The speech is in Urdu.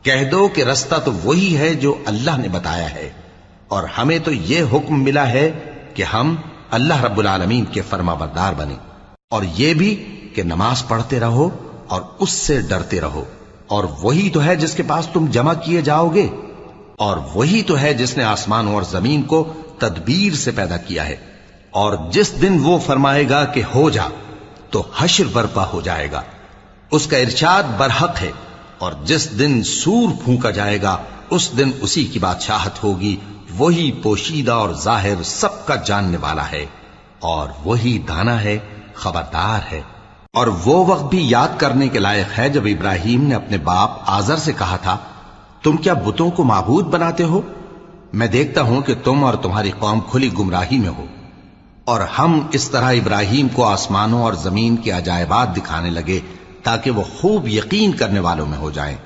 کہہ دو کہ رستہ تو وہی ہے جو اللہ نے بتایا ہے، اور ہمیں تو یہ حکم ملا ہے کہ ہم اللہ رب العالمین کے فرما بردار بنیں، اور یہ بھی کہ نماز پڑھتے رہو اور اس سے ڈرتے رہو، اور وہی تو ہے جس کے پاس تم جمع کیے جاؤ گے، اور وہی تو ہے جس نے آسمانوں اور زمین کو تدبیر سے پیدا کیا ہے، اور جس دن وہ فرمائے گا کہ ہو جا تو حشر برپا ہو جائے گا، اس کا ارشاد برحق ہے، اور جس دن سور پھونکا جائے گا اس دن اسی کی بادشاہت ہوگی، وہی پوشیدہ اور ظاہر سب کا جاننے والا ہے، اور وہی دانا ہے، خبردار ہے۔ اور وہ وقت بھی یاد کرنے کے لائق ہے جب ابراہیم نے اپنے باپ آزر سے کہا تھا، تم کیا بتوں کو معبود بناتے ہو؟ میں دیکھتا ہوں کہ تم اور تمہاری قوم کھلی گمراہی میں ہو۔ اور ہم اس طرح ابراہیم کو آسمانوں اور زمین کے عجائبات دکھانے لگے تاکہ وہ خوب یقین کرنے والوں میں ہو جائیں۔